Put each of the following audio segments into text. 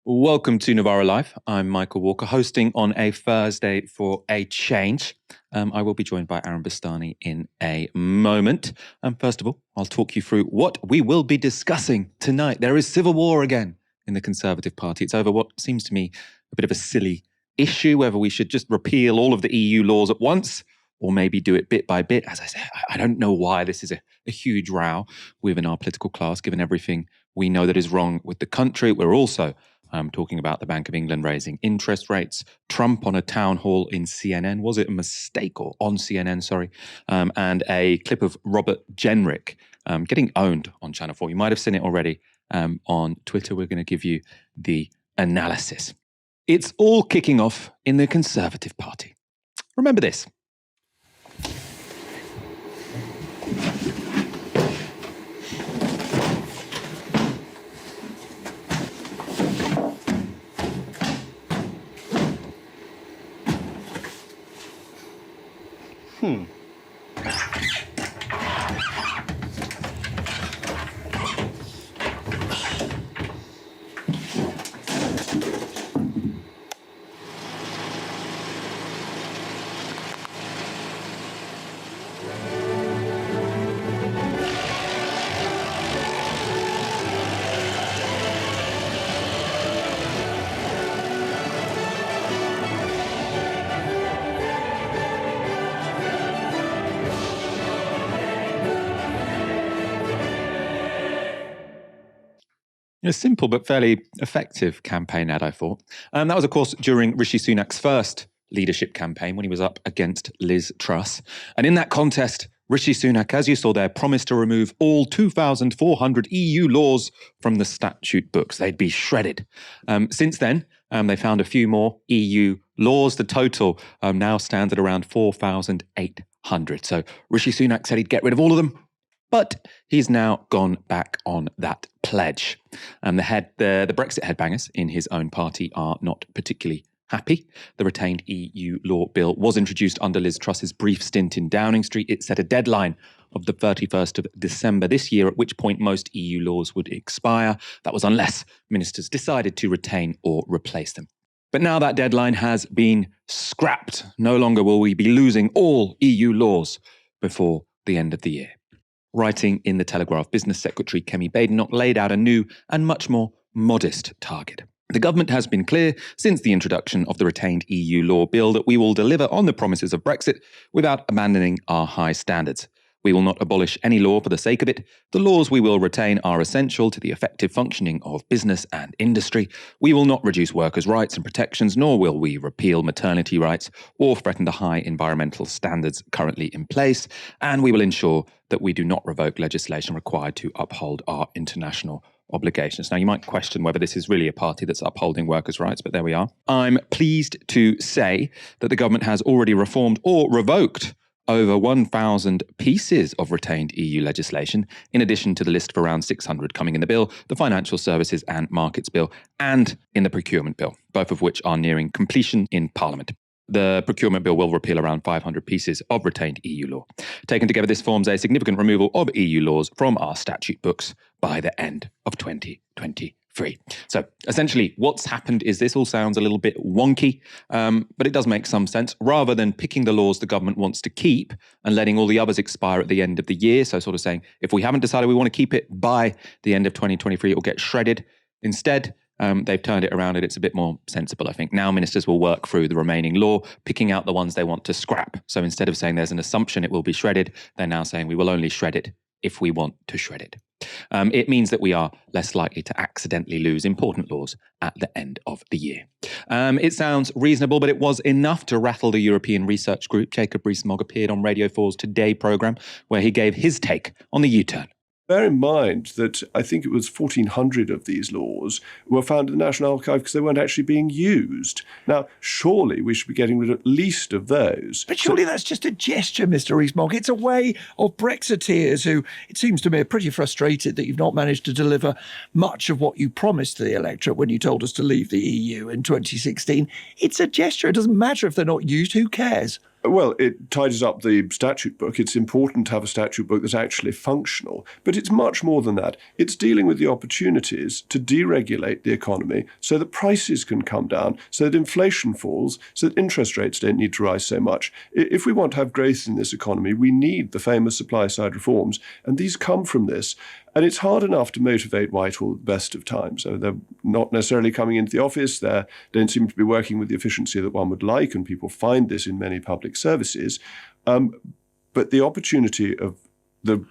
Welcome to NovaraLIVE. I'm Michael Walker, hosting on a Thursday for a change. I will be joined by Aaron Bastani in a moment. First of all, I'll talk you through what we will be discussing tonight. There is civil war again in the Conservative Party. It's over what seems to me a bit of a silly issue, whether we should just repeal all of the EU laws at once or maybe do it bit by bit. As I say, I don't know why this is a huge row within our political class, given everything we know that is wrong with the country. We're also talking about the Bank of England raising interest rates, Trump on a town hall in CNN, was it a mistake, or on CNN, sorry, and a clip of Robert Jenrick getting owned on Channel 4. You might have seen it already on Twitter. We're going to give you the analysis. It's all kicking off in the Conservative Party. Remember this. A simple but fairly effective campaign ad, I thought. That was, of course, during Rishi Sunak's first leadership campaign when he was up against Liz Truss. And in that contest, Rishi Sunak, as you saw there, promised to remove all 2,400 EU laws from the statute books. They'd be shredded. Since then, they found a few more EU laws. The total now stands at around 4,800. So Rishi Sunak said he'd get rid of all of them, but he's now gone back on that pledge. The Brexit Headbangers in his own party are not particularly happy. The retained EU law bill was introduced under Liz Truss's brief stint in Downing Street. It set a deadline of the 31st of December this year, at which point most EU laws would expire. That was unless ministers decided to retain or replace them. But now that deadline has been scrapped. No longer will we be losing all EU laws before the end of the year. Writing in the Telegraph, Business Secretary Kemi Badenoch laid out a new and much more modest target. The government has been clear since the introduction of the retained EU law bill that we will deliver on the promises of Brexit without abandoning our high standards. We will not abolish any law for the sake of it. The laws we will retain are essential to the effective functioning of business and industry. We will not reduce workers' rights and protections, nor will we repeal maternity rights or threaten the high environmental standards currently in place. And we will ensure that we do not revoke legislation required to uphold our international obligations. Now, you might question whether this is really a party that's upholding workers' rights, but there we are. I'm pleased to say that the government has already reformed or revoked over 1,000 pieces of retained EU legislation, in addition to the list of around 600 coming in the bill, the Financial Services and Markets Bill, and in the Procurement Bill, both of which are nearing completion in Parliament. The Procurement Bill will repeal around 500 pieces of retained EU law. Taken together, this forms a significant removal of EU laws from our statute books by the end of 2023. So essentially what's happened is this all sounds a little bit wonky, but it does make some sense. Rather than picking the laws the government wants to keep and letting all the others expire at the end of the year, so sort of saying, if we haven't decided we want to keep it by the end of 2023, it will get shredded. Instead, they've turned it around and it's a bit more sensible, I think. Now ministers will work through the remaining law, picking out the ones they want to scrap. So instead of saying there's an assumption it will be shredded, they're now saying we will only shred it if we want to shred it. It means that we are less likely to accidentally lose important laws at the end of the year. It sounds reasonable, but it was enough to rattle the European research group. Jacob Rees-Mogg appeared on Radio 4's Today programme, where he gave his take on the U-turn. Bear in mind that I think it was 1,400 of these laws were found in the National Archive because they weren't actually being used. Now, surely we should be getting rid of at least of those. But surely that's just a gesture, Mr. Rees-Mogg. It's a way of Brexiteers who, it seems to me, are pretty frustrated that you've not managed to deliver much of what you promised to the electorate when you told us to leave the EU in 2016. It's a gesture. It doesn't matter if they're not used. Who cares? Well, it tidies up the statute book. It's important to have a statute book that's actually functional. But it's much more than that. It's dealing with the opportunities to deregulate the economy so that prices can come down, so that inflation falls, so that interest rates don't need to rise so much. If we want to have growth in this economy, we need the famous supply-side reforms, and these come from this. And it's hard enough to motivate Whitehall at the best of times. So they're not necessarily coming into the office. They don't seem to be working with the efficiency that one would like, and people find this in many public services. But the opportunity of the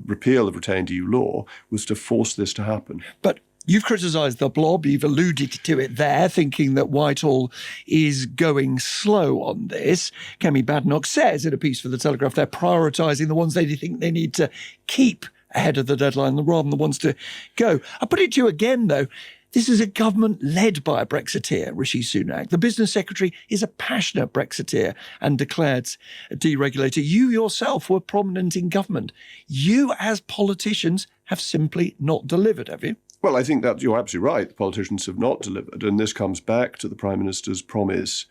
repeal of retained EU law was to force this to happen. But you've criticised the blob, you've alluded to it there, thinking that Whitehall is going slow on this. Kemi Badenoch says in a piece for The Telegraph they're prioritising the ones they think they need to keep ahead of the deadline rather than the ones to go. I put it to you again, though. This is a government led by a Brexiteer, Rishi Sunak. The business secretary is a passionate Brexiteer and declared deregulator. You yourself were prominent in government. You, as politicians, have simply not delivered, have you? Well, I think that you're absolutely right. The politicians have not delivered. And this comes back to the Prime Minister's promise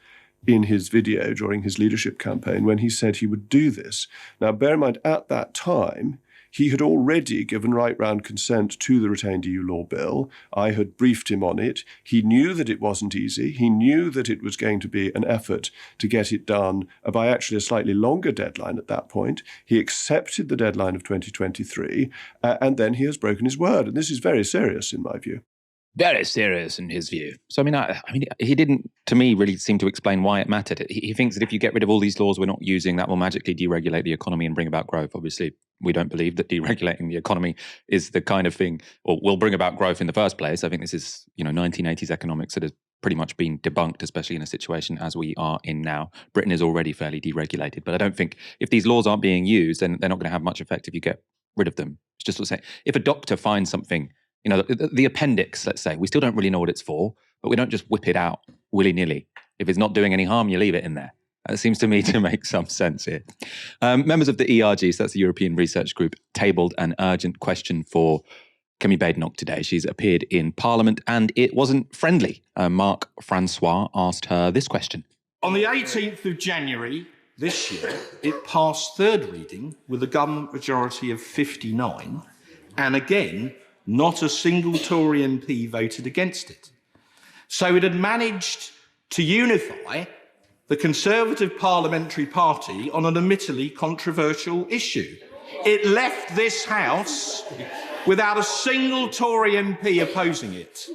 in his video during his leadership campaign when he said he would do this. Now, bear in mind, at that time, he had already given right-round consent to the retained EU law bill. I had briefed him on it. He knew that it wasn't easy. He knew that it was going to be an effort to get it done by actually a slightly longer deadline at that point. He accepted the deadline of 2023, and then he has broken his word. And this is very serious, in my view. Very serious in his view. So, I mean, he didn't, to me, really seem to explain why it mattered. He thinks that if you get rid of all these laws we're not using, that will magically deregulate the economy and bring about growth. Obviously, we don't believe that deregulating the economy is the kind of thing, or will bring about growth in the first place. I think this is, 1980s economics that has pretty much been debunked, especially in a situation as we are in now. Britain is already fairly deregulated, but I don't think if these laws aren't being used, then they're not going to have much effect if you get rid of them. It's just to say, if a doctor finds something, the appendix, let's say, we still don't really know what it's for, but we don't just whip it out willy-nilly. If it's not doing any harm, you leave it in there. That seems to me to make some sense here. Members of the ERG, so that's the European Research Group, tabled an urgent question for Kemi Badenoch today. She's appeared in Parliament and it wasn't friendly. Marc Francois asked her this question. On the 18th of January this year, it passed third reading with a government majority of 59, and again, not a single Tory MP voted against it. So it had managed to unify the Conservative Parliamentary Party on an admittedly controversial issue. It left this House without a single Tory MP opposing it.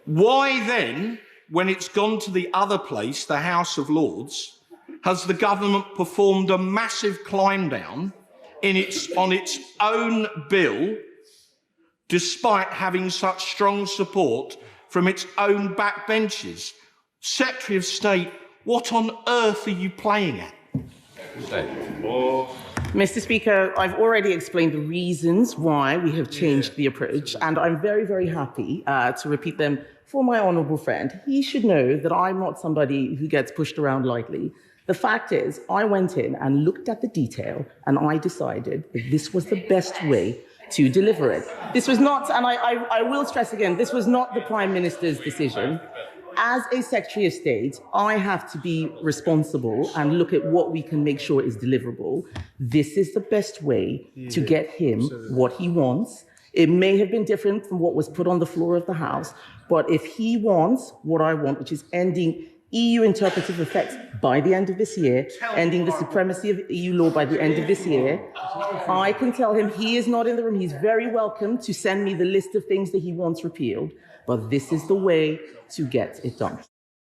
Why then, when it's gone to the other place, the House of Lords, has the government performed a massive climb down on its own bill, despite having such strong support from its own backbenches? Secretary of State, what on earth are you playing at? Mr. Speaker, I've already explained the reasons why we have changed the approach, and I'm very, very happy to repeat them for my honourable friend. He should know that I'm not somebody who gets pushed around lightly. The fact is, I went in and looked at the detail, and I decided that this was the best way to deliver it. This was not, and I will stress again, this was not the Prime Minister's decision. As a Secretary of State, I have to be responsible and look at what we can make sure is deliverable. This is the best way to get him what he wants. It may have been different from what was put on the floor of the House, but if he wants what I want, which is ending EU interpretive effects by the end of this year, ending the supremacy of EU law by the end of this year, I can tell him he is not in the room. He's very welcome to send me the list of things that he wants repealed, but this is the way to get it done.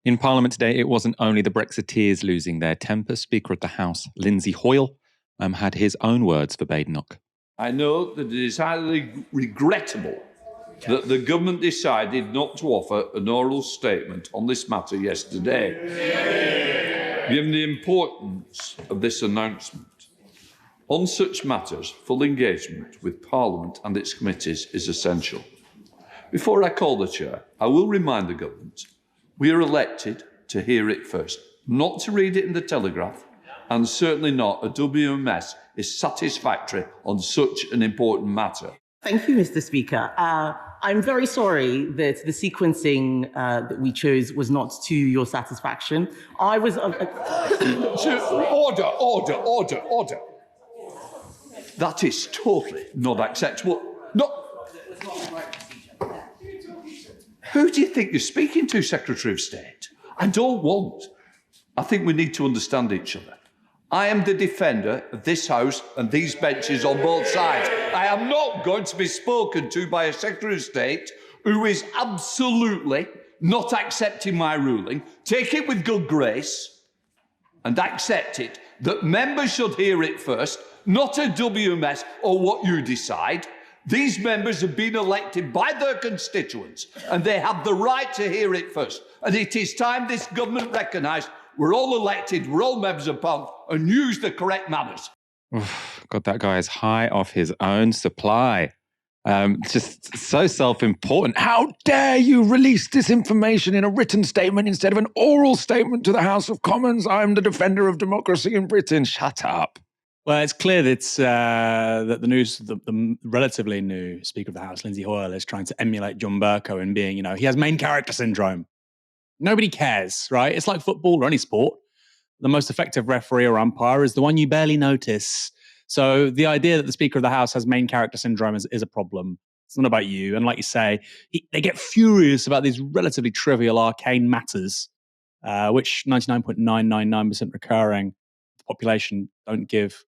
In Parliament today, it wasn't only the Brexiteers losing their temper. Speaker of the House, Lindsay Hoyle, had his own words for Badenoch. I know that it is highly regrettable that the government decided not to offer an oral statement on this matter yesterday. Given the importance of this announcement, on such matters, full engagement with Parliament and its committees is essential. Before I call the chair, I will remind the government we are elected to hear it first, not to read it in the Telegraph, and certainly not a WMS is satisfactory on such an important matter. Thank you, Mr. Speaker. I'm very sorry that the sequencing that we chose was not to your satisfaction. I was... Order. That is totally not acceptable. No. Who do you think you're speaking to, Secretary of State? I think we need to understand each other. I am the defender of this House and these benches on both sides. I am not going to be spoken to by a Secretary of State who is absolutely not accepting my ruling. Take it with good grace and accept it that members should hear it first, not a WMS or what you decide. These members have been elected by their constituents and they have the right to hear it first. And it is time this government recognised we're all elected, we're all members of Parliament, and use the correct manners. God, that guy is high off his own supply. Just so self-important. How dare you release this information in a written statement instead of an oral statement to the House of Commons? I'm the defender of democracy in Britain. Shut up. Well, it's clear that the relatively new Speaker of the House, Lindsay Hoyle, is trying to emulate John Bercow in being, he has main character syndrome. Nobody cares, right? It's like football or any sport. The most effective referee or umpire is the one you barely notice. So the idea that the Speaker of the House has main character syndrome is a problem. It's not about you. And like you say, they get furious about these relatively trivial, arcane matters, which 99.999% recurring the population don't give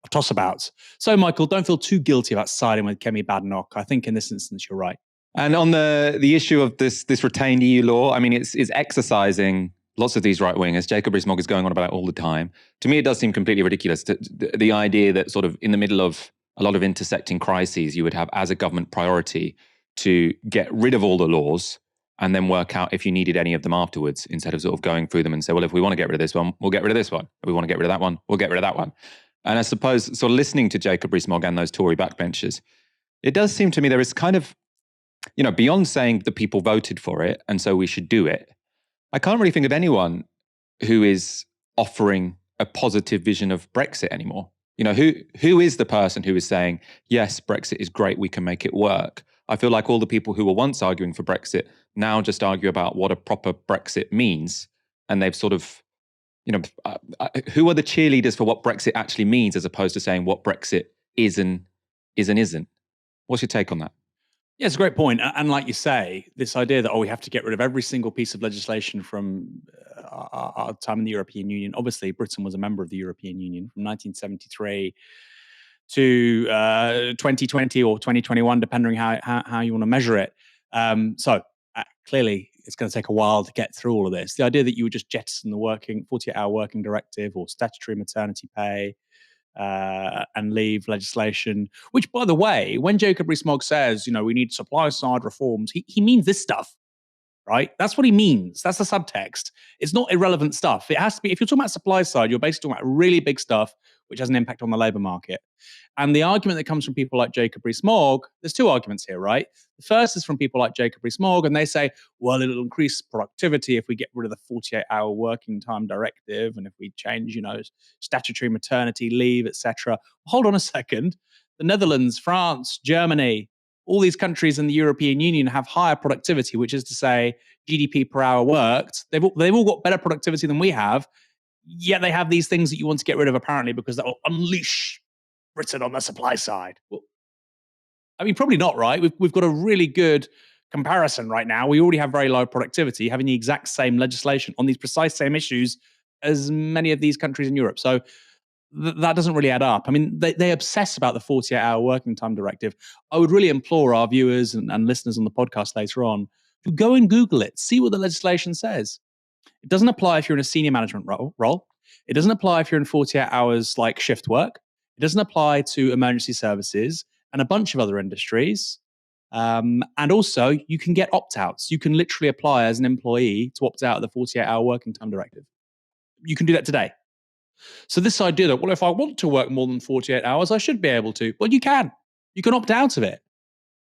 a toss about. So, Michael, don't feel too guilty about siding with Kemi Badenoch. I think in this instance, you're right. And on the issue of this retained EU law, I mean, it's exercising lots of these right-wingers. Jacob Rees-Mogg is going on about it all the time. To me, it does seem completely ridiculous. The idea that sort of in the middle of a lot of intersecting crises, you would have as a government priority to get rid of all the laws and then work out if you needed any of them afterwards, instead of sort of going through them and say, well, if we want to get rid of this one, we'll get rid of this one. If we want to get rid of that one, we'll get rid of that one. And I suppose sort of listening to Jacob Rees-Mogg and those Tory backbenchers, it does seem to me there is kind of, beyond saying the people voted for it and so we should do it, I can't really think of anyone who is offering a positive vision of Brexit anymore. Who is the person who is saying, yes, Brexit is great, we can make it work? I feel like all the people who were once arguing for Brexit now just argue about what a proper Brexit means. And they've sort of, who are the cheerleaders for what Brexit actually means, as opposed to saying what Brexit is and isn't? What's your take on that? Yeah, it's a great point. And like you say, this idea that, we have to get rid of every single piece of legislation from our time in the European Union. Obviously, Britain was a member of the European Union from 1973 to 2020 or 2021, depending on how you want to measure it. So clearly, it's going to take a while to get through all of this. The idea that you would just jettison the 48-hour working directive or statutory maternity pay, and leave legislation, which, by the way, when Jacob Rees-Mogg says, we need supply side reforms, he means this stuff, right? That's what he means. That's the subtext. It's not irrelevant stuff. It has to be, if you're talking about supply side, you're basically talking about really big stuff, which has an impact on the labour market. And the argument that comes from people like Jacob Rees-Mogg, there's two arguments here, right? The first is from people like Jacob Rees-Mogg, and they say, well, it'll increase productivity if we get rid of the 48-hour working time directive and if we change, statutory maternity leave, etc. Hold on a second. The Netherlands, France, Germany, all these countries in the European Union have higher productivity, which is to say GDP per hour worked. They've all got better productivity than we have. Yet they have these things that you want to get rid of, apparently, because that will unleash Britain on the supply side. Well, I mean, probably not, right? We've got a really good comparison right now. We already have very low productivity, having the exact same legislation on these precise same issues as many of these countries in Europe. So that doesn't really add up. I mean, they obsess about the 48-hour working time directive. I would really implore our viewers and listeners on the podcast later on to go and Google it, see what the legislation says. It doesn't apply if you're in a senior management role. It doesn't apply if you're in 48 hours like shift work. It doesn't apply to emergency services and a bunch of other industries. And also, you can get opt-outs. You can literally apply as an employee to opt out of the 48-hour working time directive. You can do that today. So this idea that, well, if I want to work more than 48 hours, I should be able to. Well, you can. You can opt out of it.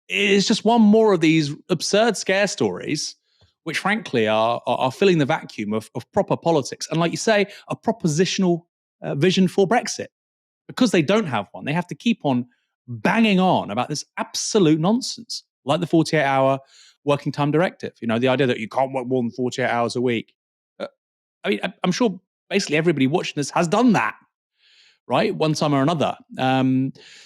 It's just one more of these absurd scare stories which frankly are filling the vacuum of proper politics. And like you say, a propositional vision for Brexit. Because they don't have one, they have to keep on banging on about this absolute nonsense. like the 48-hour working time directive. You know, the idea that you can't work more than 48 hours a week. I mean, I'm sure basically everybody watching this has done that, right? One time or another.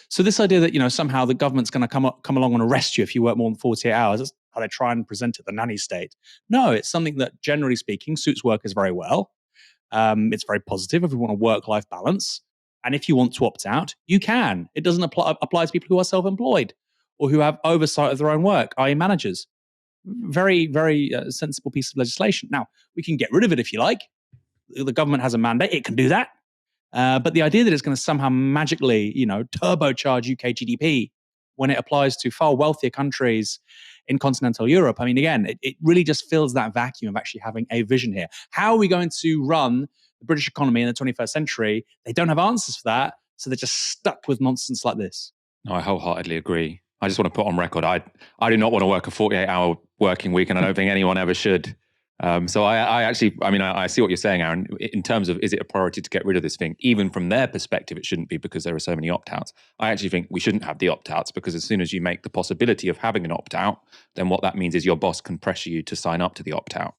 So this idea that, you know, somehow the government's going to come along and arrest you if you work more than 48 hours, that's how they try and present it, the nanny state. No, it's something that, generally speaking, suits workers very well. It's very positive if you want a work-life balance. And if you want to opt out, you can. It doesn't apply to people who are self-employed or who have oversight of their own work, i.e. managers. Very, very sensible piece of legislation. Now, we can get rid of it if you like. The government has a mandate. It can do that. But the idea that it's going to somehow magically, you know, turbocharge UK GDP when it applies to far wealthier countries in continental Europe, I mean, again, it really just fills that vacuum of actually having a vision here. How are we going to run the British economy in the 21st century? They don't have answers for that, so they're just stuck with nonsense like this. No, I wholeheartedly agree. I just want to put on record, I do not want to work a 48-hour working week, and I don't think anyone ever should. So I see what you're saying, Aaron, in terms of, is it a priority to get rid of this thing? Even from their perspective, it shouldn't be, because there are so many opt-outs. I actually think we shouldn't have the opt-outs, because as soon as you make the possibility of having an opt-out, then what that means is your boss can pressure you to sign up to the opt-out.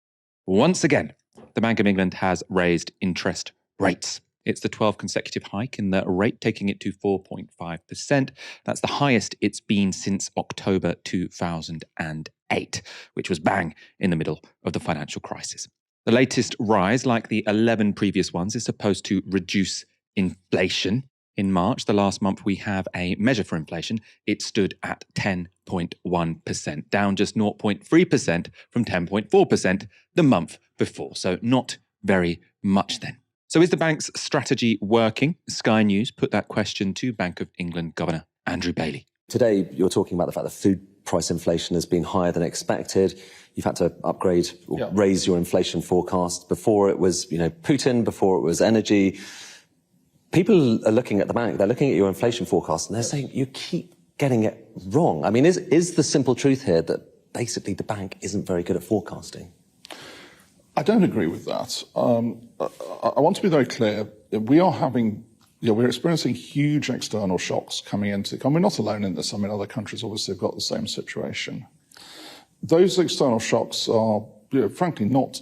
Once again, the Bank of England has raised interest rates. It's the 12th consecutive hike in the rate, taking it to 4.5%. That's the highest it's been since October 2008, which was bang in the middle of the financial crisis. The latest rise, like the 11 previous ones, is supposed to reduce inflation. In March, the last month we have a measure for inflation, it stood at 10.1%, down just 0.3% from 10.4% the month before. So not very much then. So is the bank's strategy working? Sky News put that question to Bank of England Governor Andrew Bailey. Today, you're talking about the fact that food price inflation has been higher than expected. You've had to upgrade or raise your inflation forecast. Before it was, you know, Putin, before it was energy. People are looking at the bank, they're looking at your inflation forecast, and they're saying you keep getting it wrong. I mean, is the simple truth here that basically the bank isn't very good at forecasting? I don't agree with that. I want to be very clear. We are having, we're experiencing huge external shocks coming into, and we're not alone in this. I mean, other countries obviously have got the same situation. Those external shocks are, frankly, not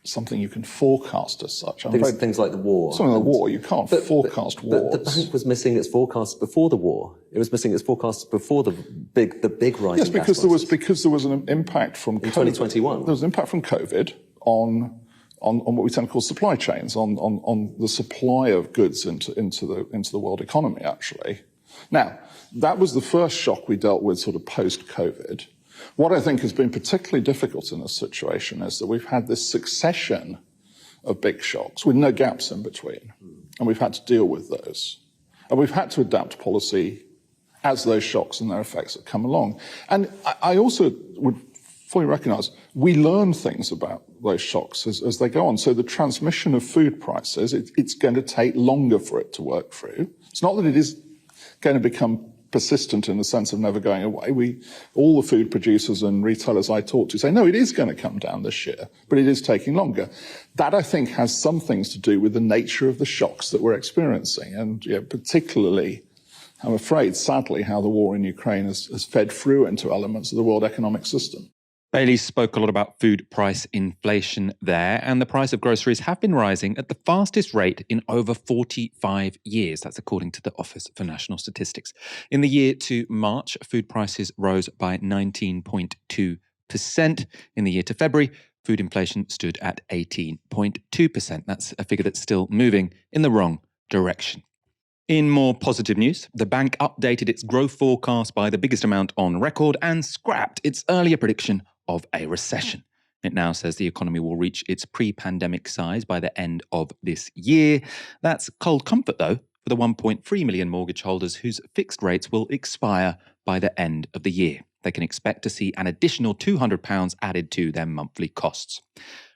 something you can forecast as such. Things like the war. Something like the war, you can't forecast wars. But the bank was missing its forecasts before the war. It was missing its forecasts before the big rise. Yes, because there was an impact from in 2021. There was an impact from COVID on what we tend to call supply chains, on the supply of goods into the world economy, actually. Now, that was the first shock we dealt with sort of post-COVID. What I think has been particularly difficult in this situation is that we've had this succession of big shocks with no gaps in between, and we've had to deal with those. And we've had to adapt policy as those shocks and their effects have come along. And I also would fully recognise we learn things about those shocks as they go on. So the transmission of food prices, it's going to take longer for it to work through. It's not that it is going to become persistent in the sense of never going away. All the food producers and retailers I talk to say, no, it is going to come down this year, but it is taking longer. That, I think, has some things to do with the nature of the shocks that we're experiencing, and particularly, I'm afraid, sadly, how the war in Ukraine has fed through into elements of the world economic system. Bailey spoke a lot about food price inflation there, and the price of groceries have been rising at the fastest rate in over 45 years. That's according to the Office for National Statistics. In the year to March, food prices rose by 19.2%. In the year to February, food inflation stood at 18.2%. That's a figure that's still moving in the wrong direction. In more positive news, the bank updated its growth forecast by the biggest amount on record and scrapped its earlier prediction of a recession. It now says the economy will reach its pre-pandemic size by the end of this year. That's cold comfort, though, for the 1.3 million mortgage holders whose fixed rates will expire by the end of the year. They can expect to see an additional £200 added to their monthly costs.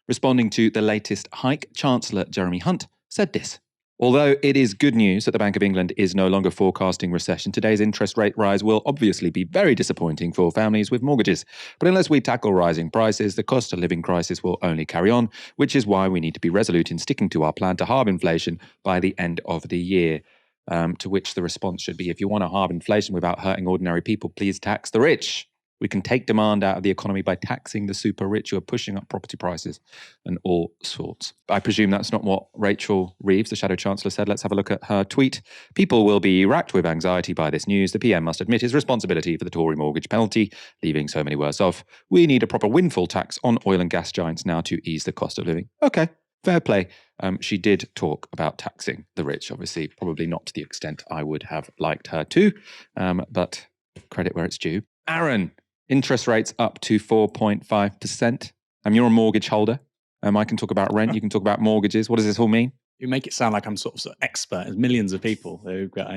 Responding to the latest hike, Chancellor Jeremy Hunt said this. Although it is good news that the Bank of England is no longer forecasting recession, today's interest rate rise will obviously be very disappointing for families with mortgages. But unless we tackle rising prices, the cost of living crisis will only carry on, which is why we need to be resolute in sticking to our plan to halve inflation by the end of the year. To which the response should be, if you want to halve inflation without hurting ordinary people, please tax the rich. We can take demand out of the economy by taxing the super rich who are pushing up property prices and all sorts. I presume that's not what Rachel Reeves, the Shadow Chancellor, said. Let's have a look at her tweet. People will be racked with anxiety by this news. The PM must admit his responsibility for the Tory mortgage penalty, leaving so many worse off. We need a proper windfall tax on oil and gas giants now to ease the cost of living. Okay, fair play. She did talk about taxing the rich, obviously, probably not to the extent I would have liked her to, but credit where it's due. Aaron, interest rates up to 4.5%. You're a mortgage holder. I can talk about rent. You can talk about mortgages. What does this all mean? You make it sound like I'm sort of expert. There's millions of people who've got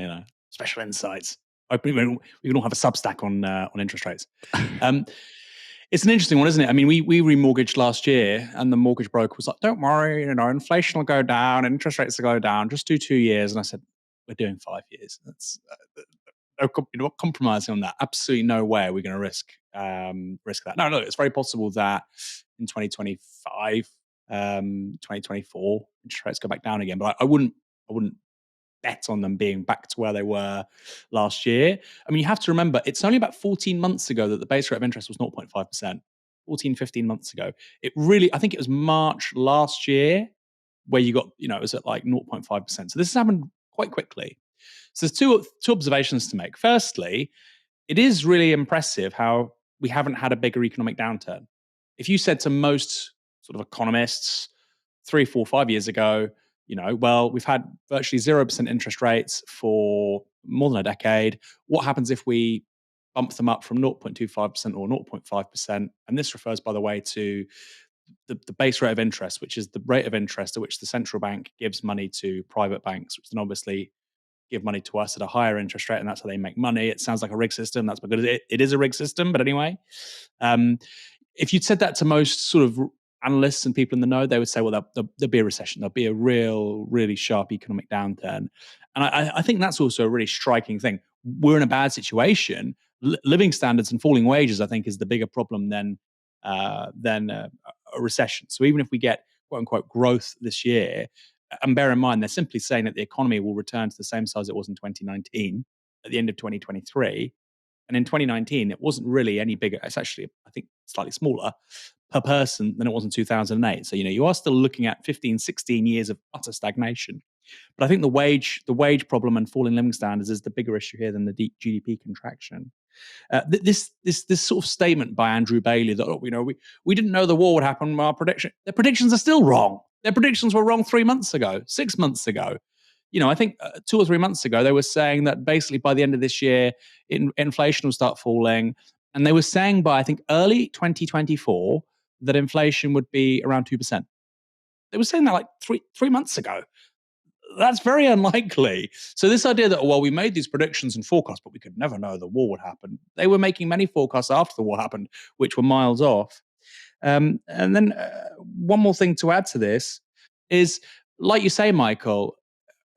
special insights. We can all have a Substack on interest rates. It's an interesting one, isn't it? I mean, we remortgaged last year, and the mortgage broker was like, "Don't worry, inflation will go down, interest rates will go down. Just do 2 years." And I said, "We're doing 5 years. That's not compromising on that. Absolutely no way we're going to risk that." No, look, it's very possible that in 2025, 2024, interest rates go back down again. But I wouldn't bet on them being back to where they were last year. I mean, you have to remember, it's only about 14 months ago that the base rate of interest was 0.5%. 14, 15 months ago. I think it was March last year where you got, it was at like 0.5%. So this has happened quite quickly. So there's two observations to make. Firstly, it is really impressive how we haven't had a bigger economic downturn. If you said to most sort of economists 3, 4, 5 years ago, well, we've had virtually 0% interest rates for more than a decade. What happens if we bump them up from 0.25% or 0.5%? And this refers, by the way, to the base rate of interest, which is the rate of interest at which the central bank gives money to private banks, which then obviously give money to us at a higher interest rate, and that's how they make money. It sounds like a rigged system. That's because it is a rigged system. But anyway, if you'd said that to most sort of analysts and people in the know, they would say, well, there'll be a recession. There'll be a really sharp economic downturn. And I think that's also a really striking thing. We're in a bad situation. Living standards and falling wages, I think, is the bigger problem than a recession. So even if we get, quote unquote, growth this year, and bear in mind, they're simply saying that the economy will return to the same size it was in 2019 at the end of 2023. And in 2019, it wasn't really any bigger. It's actually, I think, slightly smaller per person than it was in 2008. So, you are still looking at 15, 16 years of utter stagnation. But I think the wage problem and falling living standards is the bigger issue here than the GDP contraction. This sort of statement by Andrew Bailey that, we didn't know the war would happen. The predictions are still wrong. Their predictions were wrong 3 months ago, 6 months ago. I think 2 or 3 months ago, they were saying that basically by the end of this year, inflation will start falling. And they were saying by, I think, early 2024, that inflation would be around 2%. They were saying that like three months ago. That's very unlikely. So this idea that, we made these predictions and forecasts, but we could never know the war would happen. They were making many forecasts after the war happened, which were miles off. And then one more thing to add to this is, like you say, Michael,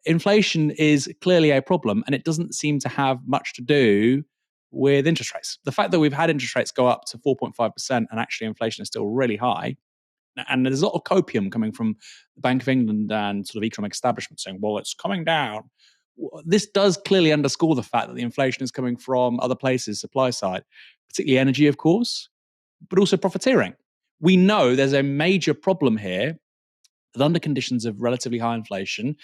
inflation is clearly a problem, and it doesn't seem to have much to do with interest rates. The fact that we've had interest rates go up to 4.5% and actually inflation is still really high, and there's a lot of copium coming from the Bank of England and sort of economic establishment saying, well, it's coming down. This does clearly underscore the fact that the inflation is coming from other places, supply side, particularly energy, of course, but also profiteering. We know there's a major problem here that under conditions of relatively high inflation,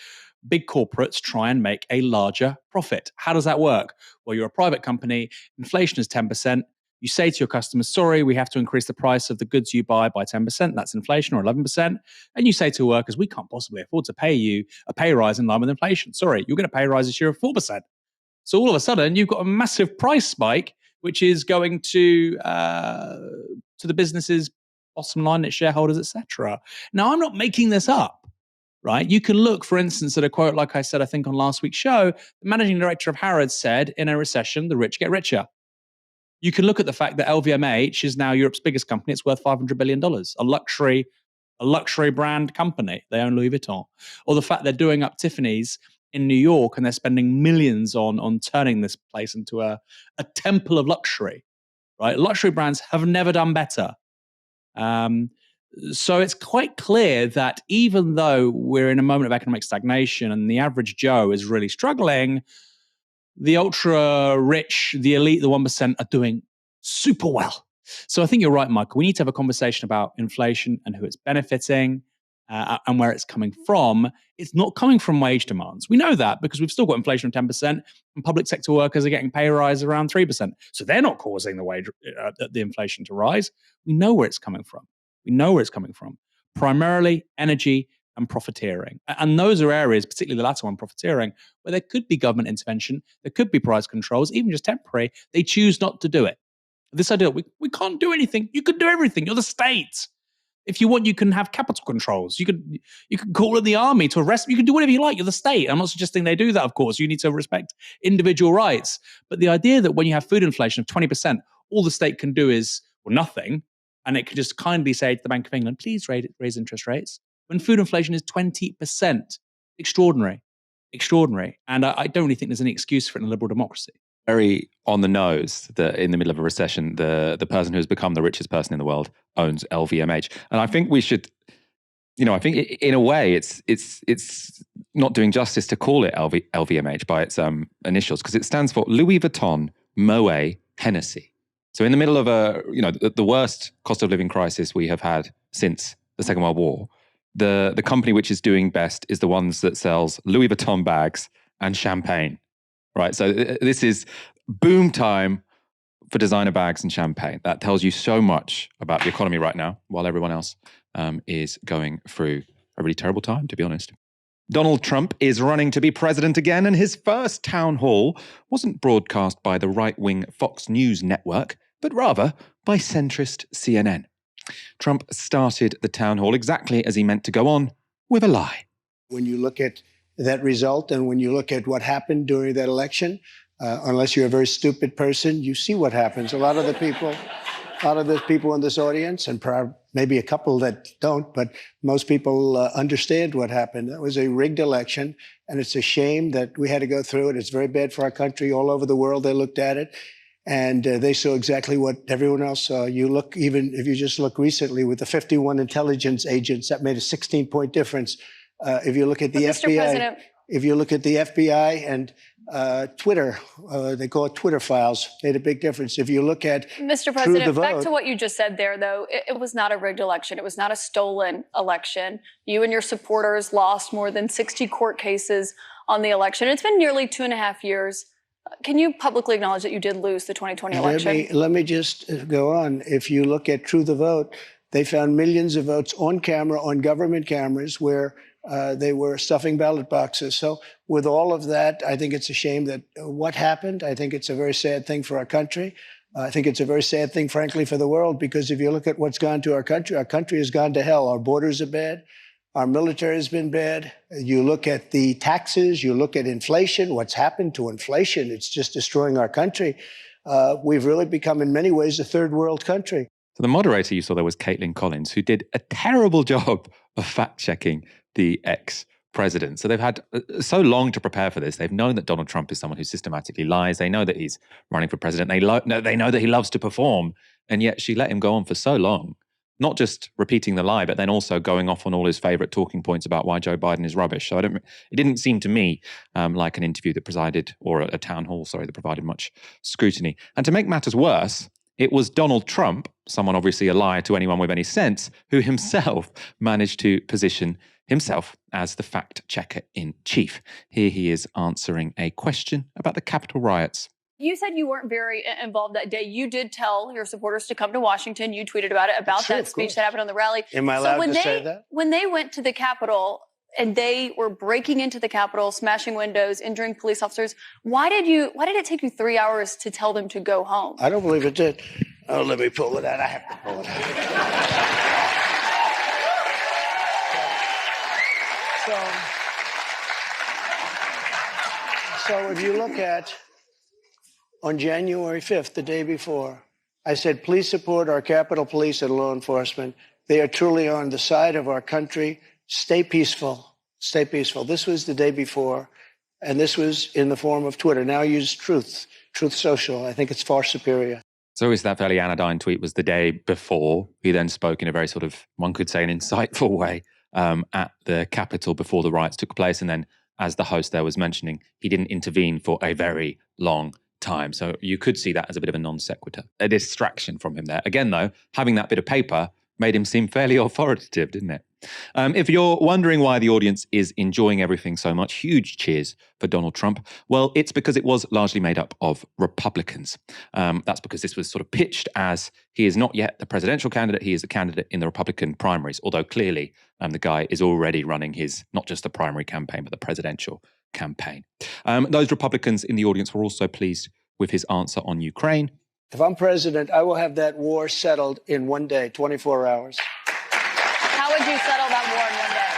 big corporates try and make a larger profit. How does that work? Well, you're a private company, inflation is 10%. You say to your customers, sorry, we have to increase the price of the goods you buy by 10%. That's inflation, or 11%. And you say to workers, we can't possibly afford to pay you a pay rise in line with inflation. Sorry, you're going to pay a rise this year of 4%. So all of a sudden, you've got a massive price spike, which is going to the business's bottom line, its shareholders, etc. Now, I'm not making this up, right? You can look, for instance, at a quote, like I said, I think on last week's show, the managing director of Harrods said, in a recession, the rich get richer. You can look at the fact that LVMH is now Europe's biggest company. It's worth $500 billion, a luxury brand company. They own Louis Vuitton. Or the fact they're doing up Tiffany's in New York and they're spending millions on turning this place into a temple of luxury, right? Luxury brands have never done better. So it's quite clear that even though we're in a moment of economic stagnation and the average Joe is really struggling, the ultra rich, the elite, the 1% are doing super well. So I think you're right, Michael. We need to have a conversation about inflation and who it's benefiting and where it's coming from. It's not coming from wage demands. We know that because we've still got inflation of 10% and public sector workers are getting pay rise around 3%. So they're not causing the inflation to rise. We know where it's coming from. Primarily energy and profiteering. And those are areas, particularly the latter one, profiteering, where there could be government intervention, there could be price controls, even just temporary. They choose not to do it. This idea, we can't do anything. You can do everything. You're the state. If you want, you can have capital controls. You can call in the army to arrest. You can do whatever you like. You're the state. I'm not suggesting they do that, of course. You need to respect individual rights. But the idea that when you have food inflation of 20%, all the state can do is, well, nothing. And it can just kindly say to the Bank of England, please raise interest rates. When food inflation is 20%. Extraordinary. And I don't really think there's any excuse for it in a liberal democracy. Very on the nose that in the middle of a recession, the person who has become the richest person in the world owns LVMH. And I think we should, I think in a way it's not doing justice to call it LVMH by its initials, because it stands for Louis Vuitton, Moet, Hennessy. So in the middle of the worst cost of living crisis we have had since the Second World War, the company which is doing best is the ones that sells Louis Vuitton bags and champagne. Right, so this is boom time for designer bags and champagne. That tells you so much about the economy right now, while everyone else is going through a really terrible time, to be honest. Donald Trump is running to be president again, and his first town hall wasn't broadcast by the right-wing Fox News network, but rather by centrist CNN. Trump started the town hall exactly as he meant to go on, with a lie. When you look at that result, and when you look at what happened during that election, unless you're a very stupid person, you see what happens. A lot of the people in this audience, and maybe a couple that don't, but most people understand what happened. That was a rigged election, and it's a shame that we had to go through it. It's very bad for our country. All over the world, they looked at it, and they saw exactly what everyone else saw. You look, even if you just look recently with the 51 intelligence agents, that made a 16-point difference. If you look at the FBI, and Twitter, they call it Twitter files, made a big difference. If you look at Mr. President, back to what you just said there, though, it was not a rigged election. It was not a stolen election. You and your supporters lost more than 60 court cases on the election. It's been nearly 2.5 years. Can you publicly acknowledge that you did lose the 2020 election? Let me just go on. If you look at True the Vote, they found millions of votes on camera, on government cameras, where they were stuffing ballot boxes. So with all of that, I think it's a shame that what happened. I think it's a very sad thing for our country. I think it's a very sad thing, frankly, for the world, because if you look at what's gone to our country has gone to hell. Our borders are bad. Our military has been bad. You look at the taxes, you look at inflation, what's happened to inflation. It's just destroying our country. We've really become, in many ways, a third world country. So the moderator you saw there was Caitlin Collins, who did a terrible job of fact-checking the ex-president. So they've had so long to prepare for this. They've known that Donald Trump is someone who systematically lies. They know that he's running for president. They know that he loves to perform. And yet she let him go on for so long, not just repeating the lie, but then also going off on all his favorite talking points about why Joe Biden is rubbish. So it didn't seem to me like an interview that provided, or a town hall, sorry, that provided much scrutiny. And to make matters worse, it was Donald Trump, someone obviously a liar to anyone with any sense, who himself managed to position himself as the fact-checker-in-chief. Here he is answering a question about the Capitol riots. You said you weren't very involved that day. You did tell your supporters to come to Washington. You tweeted about it, about that speech that happened on the rally. Am I allowed to say that? When they went to the Capitol and they were breaking into the Capitol, smashing windows, injuring police officers, why did it take you 3 hours to tell them to go home? I don't believe it did. Oh, let me pull it out. I have to pull it out. So if you look at, on January 5th, the day before, I said, please support our Capitol Police and law enforcement. They are truly on the side of our country. Stay peaceful. Stay peaceful. This was the day before, and this was in the form of Twitter. Now use Truth Social. I think it's far superior. So is that fairly anodyne tweet was the day before. He then spoke in a very sort of, one could say, an insightful way at the Capitol before the riots took place. And then, as the host there was mentioning, he didn't intervene for a very long time. So you could see that as a bit of a non sequitur, a distraction from him there. Again, though, having that bit of paper made him seem fairly authoritative, didn't it? If you're wondering why the audience is enjoying everything so much, huge cheers for Donald Trump. Well, it's because it was largely made up of Republicans. That's because this was sort of pitched as he is not yet the presidential candidate, he is a candidate in the Republican primaries, although clearly the guy is already running his, not just the primary campaign, but the presidential campaign. Those Republicans in the audience were also pleased with his answer on Ukraine. If I'm president, I will have that war settled in one day, 24 hours. How would you settle that war in one day?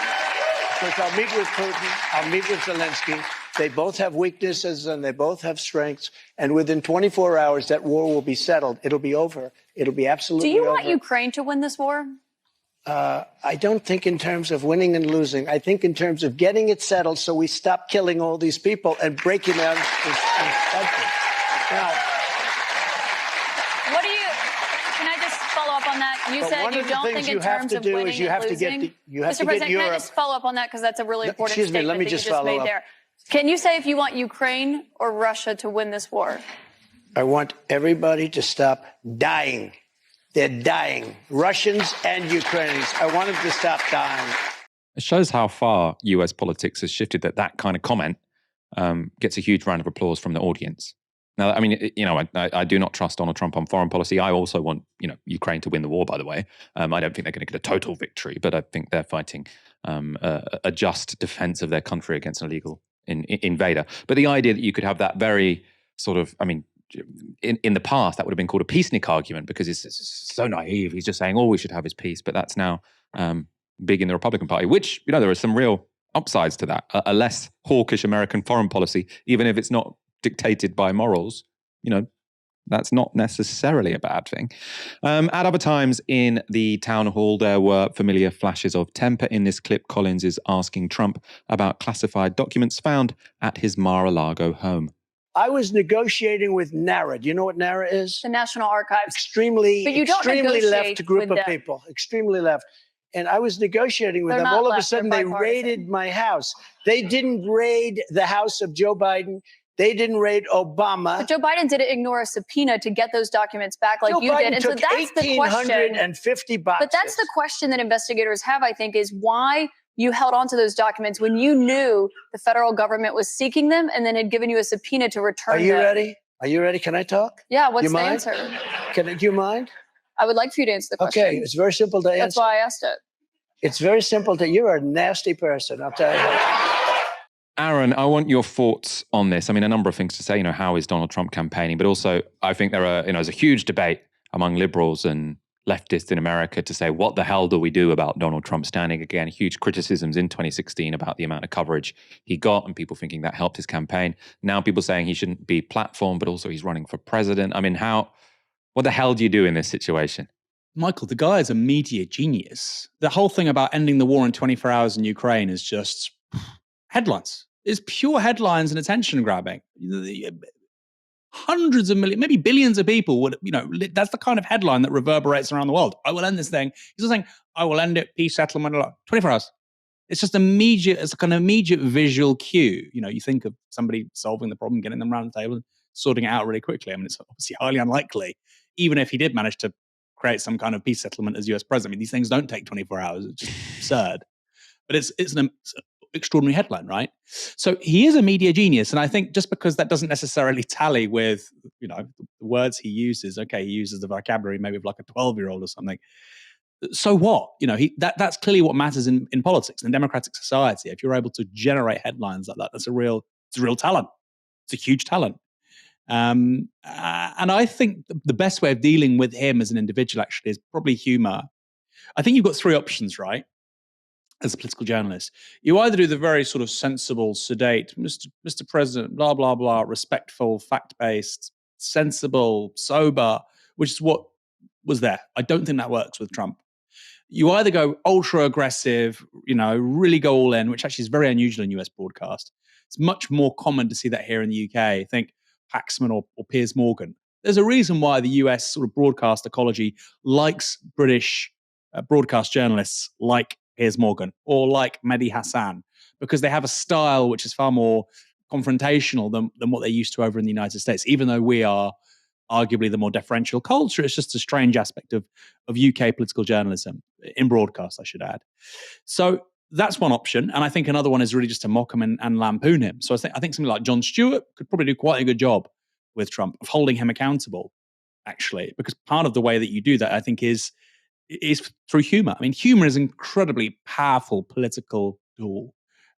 Because I'll meet with Putin, I'll meet with Zelensky. They both have weaknesses and they both have strengths. And within 24 hours, that war will be settled. It'll be over. It'll be absolutely over. Do you want Ukraine to win this war? I don't think in terms of winning and losing. I think in terms of getting it settled so we stop killing all these people and breaking down this country. Now, can I just follow up on that? You said you don't think in terms of winning and losing. Mr. President, can I just follow up on that because that's a really important statement let me that just you just follow made up. there. Can you say if you want Ukraine or Russia to win this war? I want everybody to stop dying. They're dying. Russians and Ukrainians. I want them to stop dying. It shows how far US politics has shifted that kind of comment gets a huge round of applause from the audience. Now, I mean, I do not trust Donald Trump on foreign policy. I also want, Ukraine to win the war, by the way. I don't think they're going to get a total victory, but I think they're fighting a just defense of their country against an illegal invader. But the idea that you could have that very sort of, in the past, that would have been called a peacenik argument because it's so naive. He's just saying, we should have his peace. But that's now big in the Republican Party, which, there are some real upsides to that. A less hawkish American foreign policy, even if it's not dictated by morals, that's not necessarily a bad thing. At other times in the town hall, there were familiar flashes of temper. In this clip, Collins is asking Trump about classified documents found at his Mar-a-Lago home. I was negotiating with NARA. Do you know what NARA is? The National Archives. Extremely negotiate left group of them. people. Extremely left. And I was negotiating with them. All of a sudden, they raided my house. They didn't raid the house of Joe Biden. They didn't raid Obama. But Joe Biden didn't ignore a subpoena to get those documents back like you did. And so that's the question. 1,850 boxes. But that's the question that investigators have, I think, is why you held on to those documents when you knew the federal government was seeking them and then had given you a subpoena to return them. Are you ready? Are you ready? Can I talk? Yeah, what's the answer? Do you mind? I would like for you to answer the question. Okay, it's very simple to answer. That's why I asked it. It's very simple you're a nasty person, I'll tell you. Aaron, I want your thoughts on this. A number of things to say, how is Donald Trump campaigning? But also, I think there's a huge debate among liberals and leftists in America to say, what the hell do we do about Donald Trump standing again? Huge criticisms in 2016 about the amount of coverage he got and people thinking that helped his campaign. Now people saying he shouldn't be platformed, but also he's running for president. What the hell do you do in this situation? Michael, the guy is a media genius. The whole thing about ending the war in 24 hours in Ukraine is just headlines. It's pure headlines and attention grabbing. Hundreds of millions, maybe billions of people would, that's the kind of headline that reverberates around the world. I will end this thing. He's not saying, I will end it, peace, settlement, 24 hours. It's just immediate, it's like an immediate visual cue. You think of somebody solving the problem, getting them around the table and sorting it out really quickly. It's obviously highly unlikely, even if he did manage to create some kind of peace settlement as US president. These things don't take 24 hours. It's just absurd. But it's an extraordinary headline, right? So he is a media genius. And I think just because that doesn't necessarily tally with, the words he uses, he uses the vocabulary maybe of like a 12-year-old or something. So what? That's clearly what matters in politics and democratic society. If you're able to generate headlines like that, it's a real talent. It's a huge talent. And I think the best way of dealing with him as an individual actually is probably humor. I think you've got three options, right? As a political journalist, you either do the very sort of sensible, sedate, Mr. President, blah, blah, blah, respectful, fact-based, sensible, sober, which is what was there. I don't think that works with Trump. You either go ultra-aggressive, really go all in, which actually is very unusual in US broadcast. It's much more common to see that here in the UK. Think Paxman or Piers Morgan. There's a reason why the US sort of broadcast ecology likes British broadcast journalists like Piers Morgan or like Mehdi Hassan, because they have a style which is far more confrontational than what they're used to over in the United States, even though we are arguably the more deferential culture. It's just a strange aspect of UK political journalism, in broadcast, I should add. So that's one option. And I think another one is really just to mock him and lampoon him. So I think something like Jon Stewart could probably do quite a good job with Trump of holding him accountable, actually, because part of the way that you do that, I think, is through humor. I mean, humor is an incredibly powerful political tool.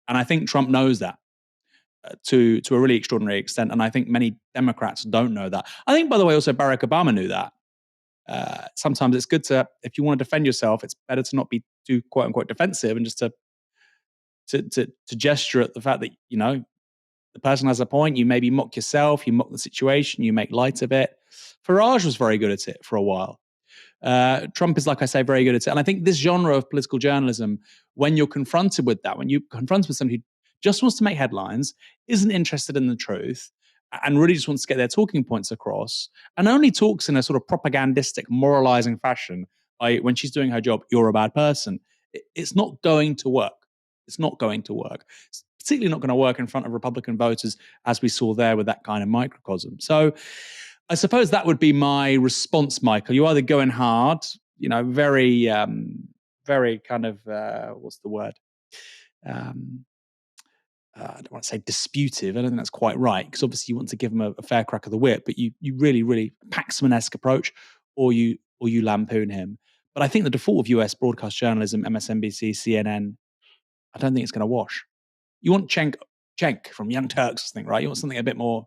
And I think Trump knows that. To a really extraordinary extent. And I think many Democrats don't know that. I think, by the way, also Barack Obama knew that. Sometimes it's good to, if you want to defend yourself, it's better to not be too quote unquote defensive and just to gesture at the fact that, you know, the person has a point. You maybe mock yourself, you mock the situation, you make light of it. Farage was very good at it for a while. Trump is, like I say, very good at it. And I think this genre of political journalism, when you're confronted with that, when you're confronted with somebody who just wants to make headlines, isn't interested in the truth, and really just wants to get their talking points across, and only talks in a sort of propagandistic, moralizing fashion, when she's doing her job, you're a bad person. It's not going to work. It's not going to work. It's particularly not going to work in front of Republican voters, as we saw there with that kind of microcosm. So I suppose that would be my response, Michael. You either go in hard, you know, very kind of, what's the word? I don't want to say disputive. I don't think that's quite right, because obviously you want to give them a fair crack of the whip, but you really, really Paxman-esque approach, or you lampoon him. But I think the default of US broadcast journalism, MSNBC, CNN, I don't think it's going to wash. You want Cenk from Young Turks, I think, right? You want something a bit more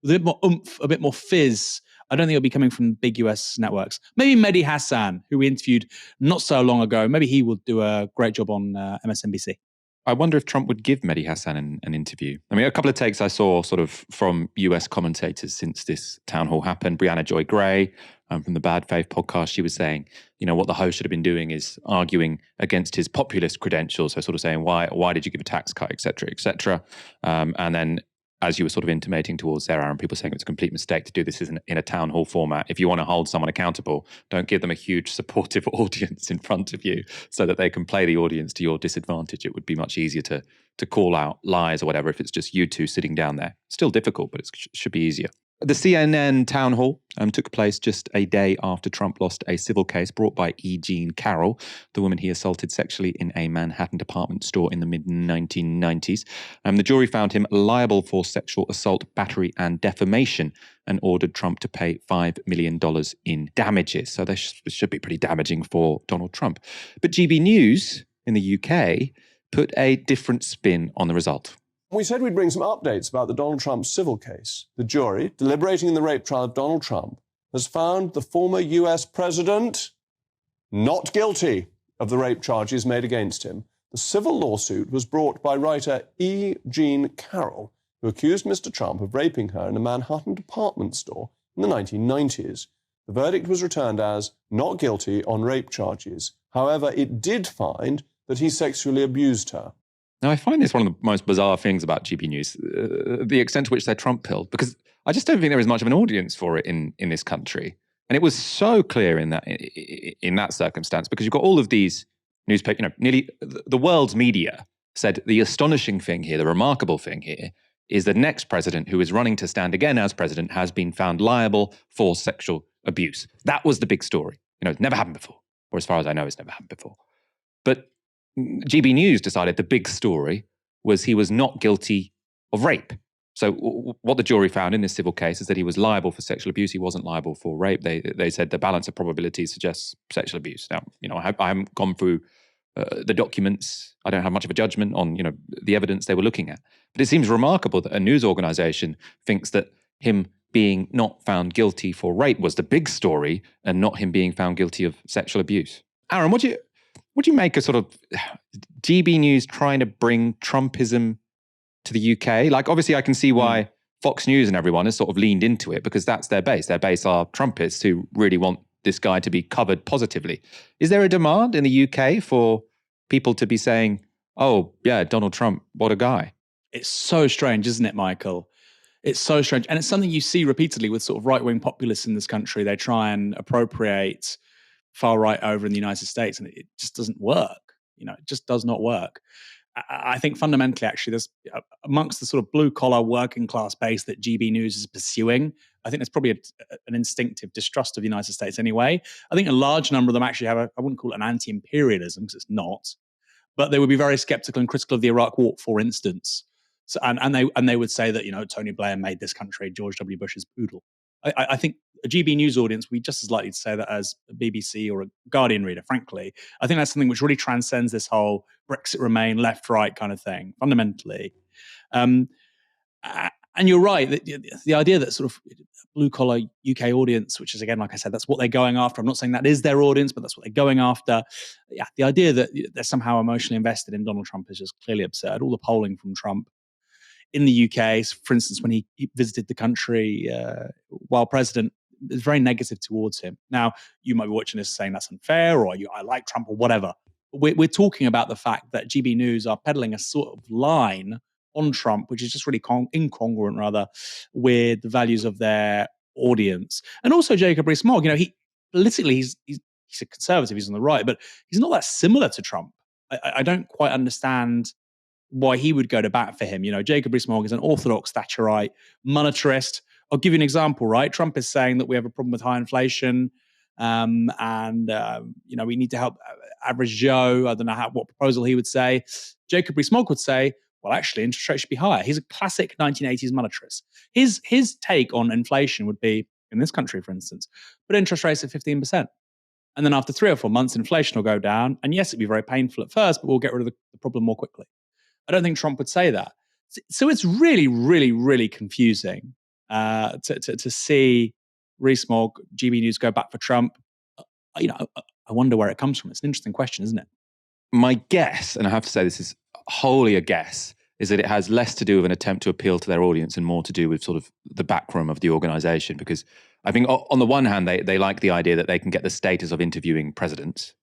oomph, a bit more fizz. I don't think it'll be coming from big US networks. Maybe Mehdi Hassan, who we interviewed not so long ago, maybe he will do a great job on MSNBC. I wonder if Trump would give Mehdi Hassan an interview. I mean, a couple of takes I saw sort of from US commentators since this town hall happened. Brianna Joy Gray from the Bad Faith podcast, she was saying, you know, what the host should have been doing is arguing against his populist credentials. So sort of saying, why did you give a tax cut, et cetera, et cetera. And then, as you were sort of intimating towards Sarah, and people saying it's a complete mistake to do this in a town hall format. If you want to hold someone accountable, don't give them a huge supportive audience in front of you so that they can play the audience to your disadvantage. It would be much easier to call out lies or whatever if it's just you two sitting down there. Still difficult, but it should be easier. The CNN town hall took place just a day after Trump lost a civil case brought by E. Jean Carroll, the woman he assaulted sexually in a Manhattan department store in the mid-1990s. The jury found him liable for sexual assault, battery, and defamation, and ordered Trump to pay $5 million in damages. So this should be pretty damaging for Donald Trump. But GB News in the UK put a different spin on the result. We said we'd bring some updates about the Donald Trump civil case. The jury, deliberating in the rape trial of Donald Trump, has found the former US president not guilty of the rape charges made against him. The civil lawsuit was brought by writer E. Jean Carroll, who accused Mr. Trump of raping her in a Manhattan department store in the 1990s. The verdict was returned as not guilty on rape charges. However, it did find that he sexually abused her. Now, I find this one of the most bizarre things about GB News, the extent to which they're Trump-pilled, because I just don't think there is much of an audience for it in this country. And it was so clear in that circumstance, because you've got all of these newspapers, you know, nearly the world's media said the astonishing thing here, the remarkable thing here, is the next president who is running to stand again as president has been found liable for sexual abuse. That was the big story. You know, it's never happened before, or as far as I know, it's never happened before. But GB News decided the big story was he was not guilty of rape. So what the jury found in this civil case is that he was liable for sexual abuse. He wasn't liable for rape. They said the balance of probabilities suggests sexual abuse. Now, you know, I haven't gone through the documents. I don't have much of a judgment on, you know, the evidence they were looking at. But it seems remarkable that a news organization thinks that him being not found guilty for rape was the big story and not him being found guilty of sexual abuse. Aaron, what do you make of sort of GB News trying to bring Trumpism to the UK? Like, obviously, I can see why Fox News and everyone has sort of leaned into it, because that's their base. Their base are Trumpists who really want this guy to be covered positively. Is there a demand in the UK for people to be saying, oh, yeah, Donald Trump, what a guy? It's so strange, isn't it, Michael? It's so strange. And it's something you see repeatedly with sort of right-wing populists in this country. They try and appropriate far right over in the United States, and it just doesn't work. You know, it just does not work. I think fundamentally, actually, there's amongst the sort of blue collar working class base that GB News is pursuing, I think there's probably an instinctive distrust of the United States anyway. I think a large number of them actually have I wouldn't call it an anti-imperialism because it's not, but they would be very skeptical and critical of the Iraq War, for instance. So, and they would say that, Tony Blair made this country George W. Bush's poodle. I think a GB News audience would be just as likely to say that as a BBC or a Guardian reader, frankly. I think that's something which really transcends this whole Brexit Remain, left-right kind of thing, fundamentally. And you're right, the idea that sort of blue-collar UK audience, which is, again, like I said, that's what they're going after. I'm not saying that is their audience, but that's what they're going after. Yeah, the idea that they're somehow emotionally invested in Donald Trump is just clearly absurd. All the polling from Trump in the UK, for instance, when he visited the country while president, is very negative towards him. Now, you might be watching this saying that's unfair, or I like Trump, or whatever. We're talking about the fact that GB News are peddling a sort of line on Trump, which is just really incongruent, rather, with the values of their audience. And also Jacob Rees-Mogg, he politically he's a conservative, he's on the right, but he's not that similar to Trump. I don't quite understand why he would go to bat for him. Jacob Rees-Mogg is an orthodox Thatcherite monetarist. I'll give you an example, right? Trump is saying that we have a problem with high inflation, and we need to help average Joe. I don't know what proposal he would say. Jacob Rees-Mogg would say, well, actually, interest rates should be higher. He's a classic 1980s monetarist. His take on inflation would be, in this country, for instance, put interest rates at 15%. And then after 3 or 4 months, inflation will go down. And yes, it'd be very painful at first, but we'll get rid of the problem more quickly. I don't think Trump would say that. So it's really, really, really confusing to see Rees-Mogg, GB News go back for Trump. I wonder where it comes from. It's an interesting question, isn't it? My guess, and I have to say this is wholly a guess, is that it has less to do with an attempt to appeal to their audience and more to do with sort of the backroom of the organization. Because I think on the one hand, they like the idea that they can get the status of interviewing presidents.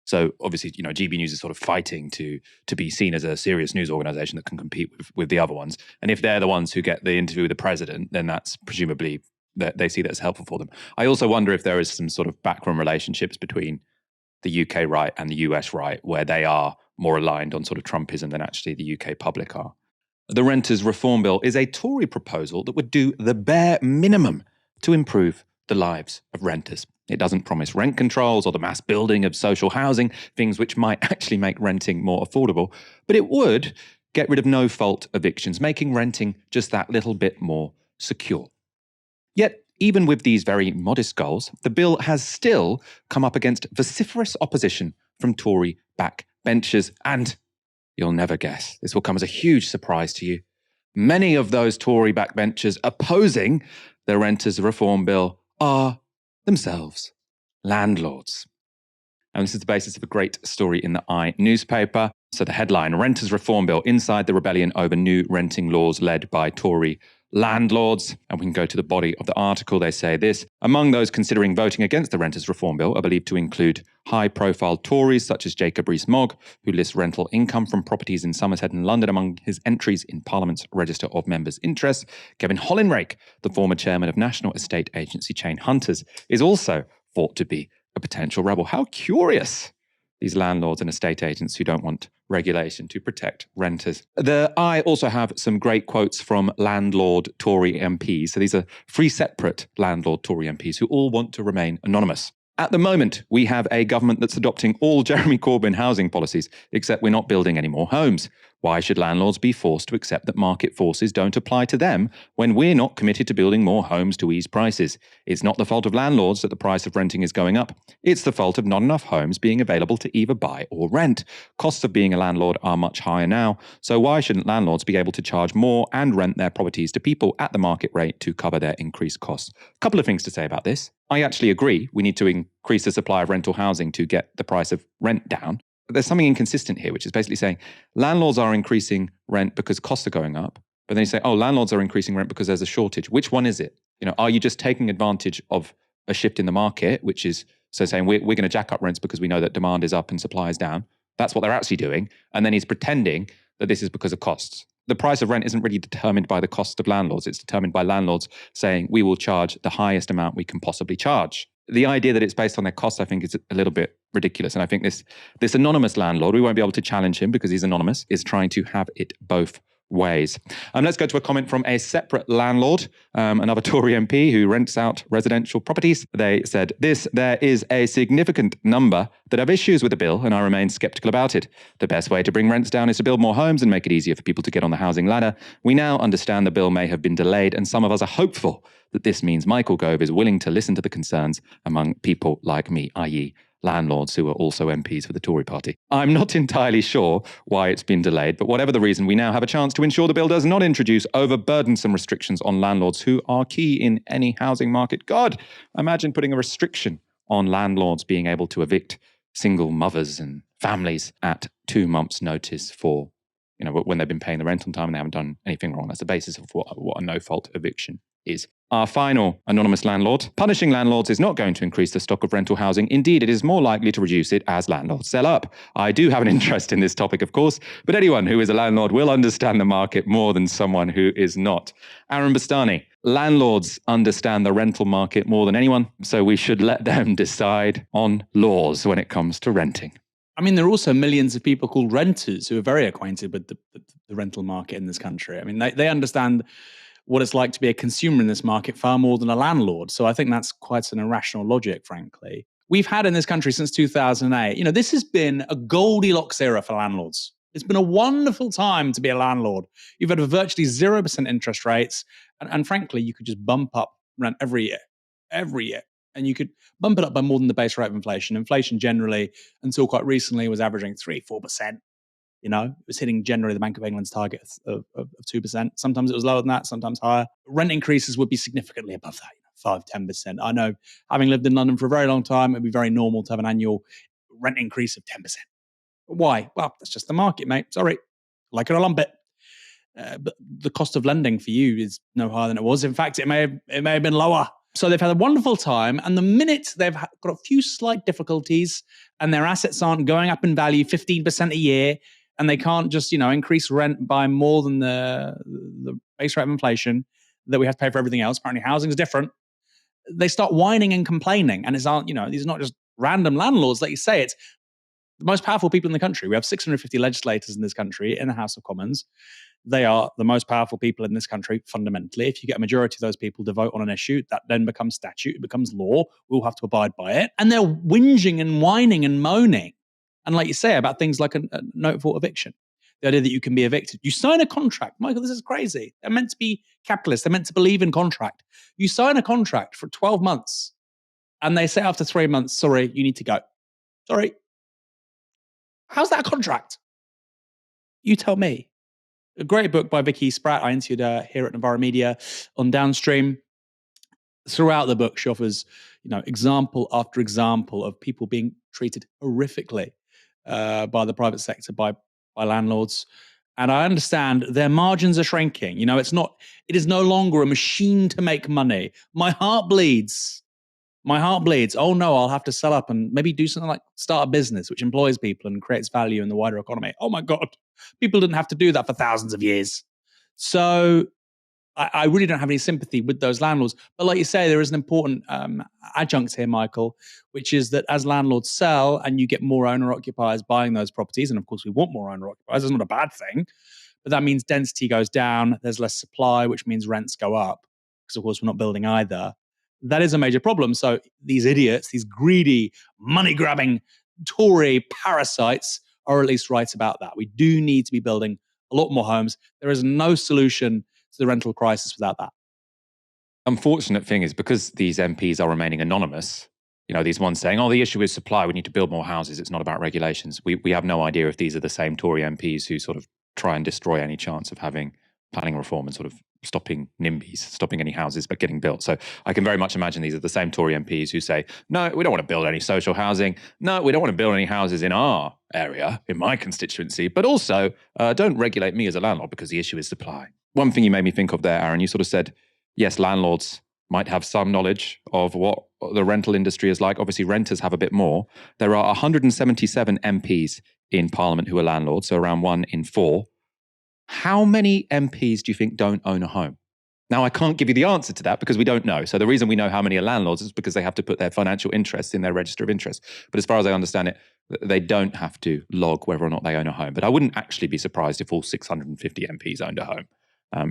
So obviously, GB News is sort of fighting to be seen as a serious news organization that can compete with the other ones. And if they're the ones who get the interview with the president, then that's presumably that they see that as helpful for them. I also wonder if there is some sort of backroom relationships between the UK right and the US right, where they are more aligned on sort of Trumpism than actually the UK public are. The Renters Reform Bill is a Tory proposal that would do the bare minimum to improve the lives of renters. It doesn't promise rent controls or the mass building of social housing, things which might actually make renting more affordable, but it would get rid of no-fault evictions, making renting just that little bit more secure. Yet, even with these very modest goals, the bill has still come up against vociferous opposition from Tory backbenchers, and you'll never guess, this will come as a huge surprise to you. Many of those Tory backbenchers opposing the Renters Reform Bill are themselves landlords. And this is the basis of a great story in the I newspaper. So the headline, Renters Reform Bill inside the rebellion over new renting laws led by Tory landlords. And we can go to the body of the article. They say this: among those considering voting against the Renters Reform Bill are believed to include high-profile Tories such as Jacob Rees-Mogg, who lists rental income from properties in Somerset and London among his entries in Parliament's Register of Members' Interests. Kevin Hollinrake, the former chairman of national estate agency chain Hunters, is also thought to be a potential rebel. How curious! These landlords and estate agents who don't want regulation to protect renters. I also have some great quotes from landlord Tory MPs. So these are 3 separate landlord Tory MPs who all want to remain anonymous. At the moment, we have a government that's adopting all Jeremy Corbyn housing policies, except we're not building any more homes. Why should landlords be forced to accept that market forces don't apply to them when we're not committed to building more homes to ease prices? It's not the fault of landlords that the price of renting is going up. It's the fault of not enough homes being available to either buy or rent. Costs of being a landlord are much higher now, so why shouldn't landlords be able to charge more and rent their properties to people at the market rate to cover their increased costs? A couple of things to say about this. I actually agree we need to increase the supply of rental housing to get the price of rent down. But there's something inconsistent here, which is basically saying landlords are increasing rent because costs are going up. But then you say, oh, landlords are increasing rent because there's a shortage. Which one is it? Are you just taking advantage of a shift in the market, which is so saying we're going to jack up rents because we know that demand is up and supply is down? That's what they're actually doing. And then he's pretending that this is because of costs. The price of rent isn't really determined by the cost of landlords. It's determined by landlords saying we will charge the highest amount we can possibly charge. the idea that it's based on their costs, I think, is a little bit ridiculous. And I think this anonymous landlord, we won't be able to challenge him because he's anonymous, is trying to have it both ways. Let's go to a comment from a separate landlord, another Tory MP who rents out residential properties. They said this: there is a significant number that have issues with the bill, and I remain sceptical about it. The best way to bring rents down is to build more homes and make it easier for people to get on the housing ladder. We now understand the bill may have been delayed, and some of us are hopeful that this means Michael Gove is willing to listen to the concerns among people like me, i.e. landlords who are also MPs for the Tory party. I'm not entirely sure why it's been delayed, but whatever the reason, we now have a chance to ensure the bill does not introduce overburdensome restrictions on landlords who are key in any housing market. God, imagine putting a restriction on landlords being able to evict single mothers and families at 2 months' notice for, when they've been paying the rent on time and they haven't done anything wrong. That's the basis of what a no-fault eviction is. Our final anonymous landlord: punishing landlords is not going to increase the stock of rental housing. Indeed, it is more likely to reduce it as landlords sell up. I do have an interest in this topic, of course, but anyone who is a landlord will understand the market more than someone who is not. Aaron Bastani: landlords understand the rental market more than anyone, so we should let them decide on laws when it comes to renting. I mean, there are also millions of people called renters who are very acquainted with the rental market in this country. I mean, they understand what it's like to be a consumer in this market far more than a landlord. So I think that's quite an irrational logic, frankly. We've had in this country since 2008, this has been a Goldilocks era for landlords. It's been a wonderful time to be a landlord. You've had virtually 0% interest rates. And frankly, you could just bump up rent every year. And you could bump it up by more than the base rate of inflation. Inflation generally, until quite recently, was averaging 3-4%. It was hitting generally the Bank of England's target of 2%. Sometimes it was lower than that, sometimes higher. Rent increases would be significantly above that, 5-10%. I know, having lived in London for a very long time, it'd be very normal to have an annual rent increase of 10%. Why? Well, that's just the market, mate. Sorry. Like it or lump it. But the cost of lending for you is no higher than it was. In fact, it may have been lower. So they've had a wonderful time, and the minute they've got a few slight difficulties and their assets aren't going up in value 15% a year, and they can't just, increase rent by more than the base rate of inflation that we have to pay for everything else. Apparently housing is different. They start whining and complaining. And these are not just random landlords, like you say. It's the most powerful people in the country. We have 650 legislators in this country in the House of Commons. They are the most powerful people in this country, fundamentally. If you get a majority of those people to vote on an issue, that then becomes statute, it becomes law. We'll have to abide by it. And they're whinging and whining and moaning. And like you say, about things like a no-fault eviction, the idea that you can be evicted. You sign a contract. Michael, this is crazy. They're meant to be capitalists. They're meant to believe in contract. You sign a contract for 12 months, and they say after 3 months, sorry, you need to go. Sorry. How's that a contract? You tell me. A great book by Vicky Spratt. I interviewed her here at Novara Media on Downstream. Throughout the book, she offers, example after example of people being treated horrifically by the private sector, by landlords. And I understand their margins are shrinking. It is no longer a machine to make money. My heart bleeds. Oh no, I'll have to sell up and maybe do something like start a business which employs people and creates value in the wider economy. Oh my God, people didn't have to do that for thousands of years. So I really don't have any sympathy with those landlords. But like you say, there is an important adjunct here, Michael, which is that as landlords sell and you get more owner-occupiers buying those properties, and of course we want more owner-occupiers, that's not a bad thing, but that means density goes down, there's less supply, which means rents go up, because of course we're not building either. That is a major problem. So these idiots, these greedy, money-grabbing Tory parasites are at least right about that. We do need to be building a lot more homes. There is no solution to the rental crisis without that. Unfortunate thing is, because these MPs are remaining anonymous, these ones saying, the issue is supply, we need to build more houses, it's not about regulations. We have no idea if these are the same Tory MPs who sort of try and destroy any chance of having planning reform and sort of stopping NIMBYs, stopping any houses but getting built. So I can very much imagine these are the same Tory MPs who say, no, we don't want to build any social housing. No, we don't want to build any houses in our area, in my constituency, but also don't regulate me as a landlord because the issue is supply. One thing you made me think of there, Aaron, you sort of said, yes, landlords might have some knowledge of what the rental industry is like. Obviously, renters have a bit more. There are 177 MPs in Parliament who are landlords, so around 1 in 4. How many MPs do you think don't own a home? Now, I can't give you the answer to that because we don't know. So the reason we know how many are landlords is because they have to put their financial interests in their register of interest. But as far as I understand it, they don't have to log whether or not they own a home. But I wouldn't actually be surprised if all 650 MPs owned a home.